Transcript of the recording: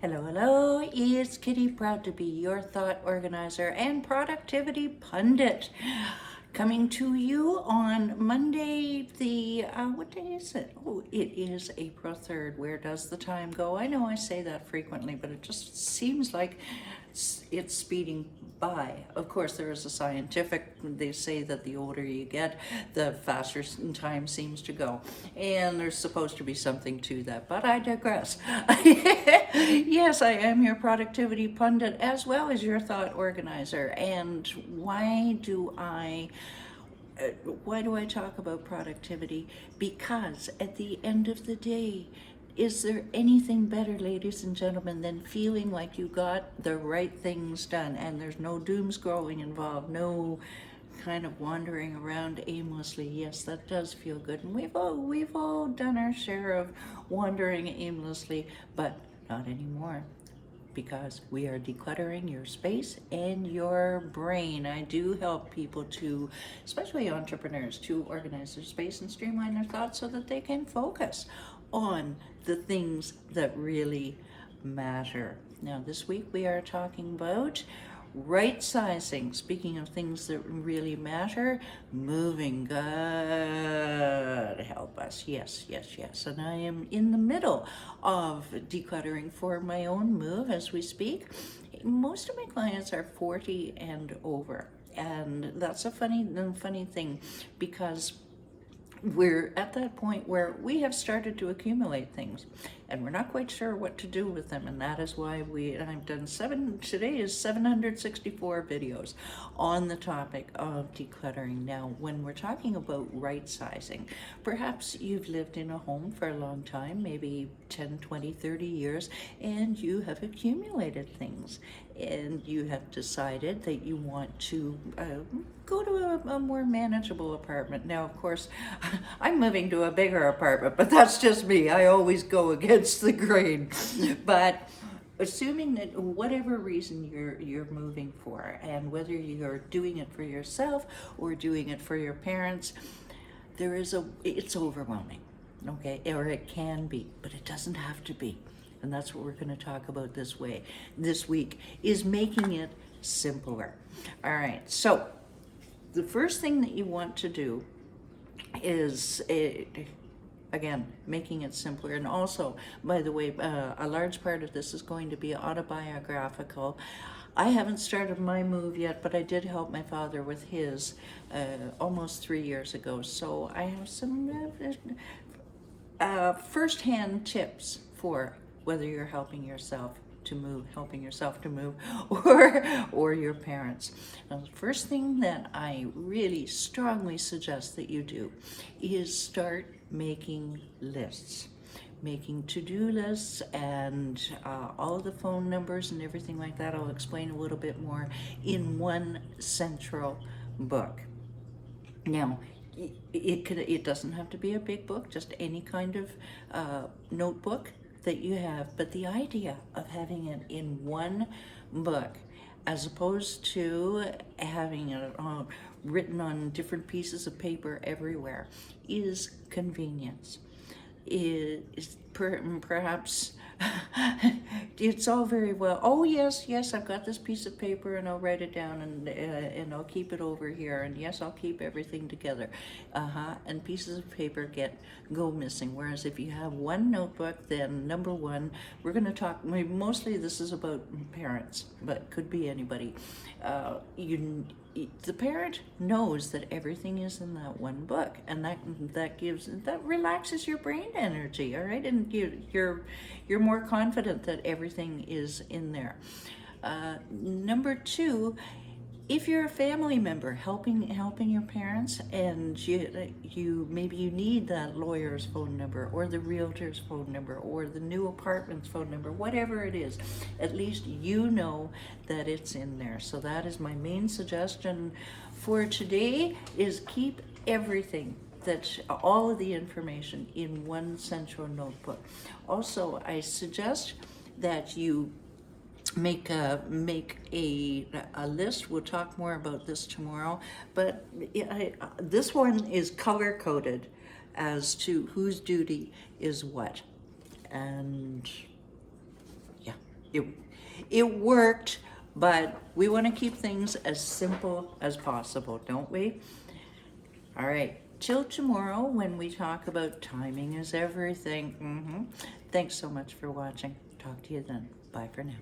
Hello, hello, it's Kitti, proud to be your thought organizer and productivity pundit. Coming to you on Monday, what day is it? Oh, it is April 3rd. Where does the time go? I know I say that frequently, but it just seems like it's speeding by. Of course, there is a scientific, they say that the older you get, the faster time seems to go. And there's supposed to be something to that, but I digress. Yes, I am your productivity pundit as well as your thought organizer. And why do I talk about productivity? Because at the end of the day, is there anything better, ladies and gentlemen, than feeling like you got the right things done and there's no doom scrolling involved, no kind of wandering around aimlessly? Yes, that does feel good, and we've all done our share of wandering aimlessly, but not anymore, because we are decluttering your space and your brain. I do help people to, especially entrepreneurs, to organize their space and streamline their thoughts so that they can focus on the things that really matter. Now, this week we are talking about right sizing. Speaking of things that really matter, moving. God help us. Yes, yes, yes. And I am in the middle of decluttering for my own move as we speak. Most of my clients are 40 and over. And that's a funny thing, because we're at that point where we have started to accumulate things and we're not quite sure what to do with them, and that is why I've done today is 764 videos on the topic of decluttering. Now, when we're talking about right sizing, perhaps you've lived in a home for a long time, maybe 10, 20, 30 years, and you have accumulated things, and you have decided that you want to go to a more manageable apartment. Now, of course, I'm moving to a bigger apartment, but that's just me. I always go against the grain. But assuming that whatever reason you're moving for, and whether you're doing it for yourself or doing it for your parents, it's overwhelming, okay? Or it can be, but it doesn't have to be. And that's what we're going to talk about this week, is making it simpler. All right, so the first thing that you want to do is, again, making it simpler. And also, by the way, a large part of this is going to be autobiographical. I haven't started my move yet, but I did help my father with his almost 3 years ago. So I have some first-hand tips for whether you're helping yourself to move, or your parents. Now, the first thing that I really strongly suggest that you do is start making lists, making to-do lists, and all of the phone numbers and everything like that. I'll explain a little bit more in one central book. Now, it doesn't have to be a big book, just any kind of notebook that you have, but the idea of having it in one book as opposed to having it written on different pieces of paper everywhere is convenience. Perhaps it's all very well, oh yes, I've got this piece of paper and I'll write it down, and I'll keep it over here, and yes, I'll keep everything together, and pieces of paper go missing. Whereas if you have one notebook, then number one, we're going to talk, mostly this is about parents, but could be anybody. The parent knows that everything is in that one book, and that relaxes your brain energy, all right, and you're more confident that everything is in there. Number two, if you're a family member helping your parents, and you maybe you need that lawyer's phone number or the realtor's phone number or the new apartment's phone number, whatever it is, at least you know that it's in there. So that is my main suggestion for today, is keep everything, all of the information, in one central notebook. Also, I suggest that you make a list. We'll talk more about this tomorrow, but this one is color coded as to whose duty is what. And yeah, it worked, but we want to keep things as simple as possible, don't we? All right, till tomorrow when we talk about timing is everything. Thanks so much for watching. Talk to you then. Bye for now.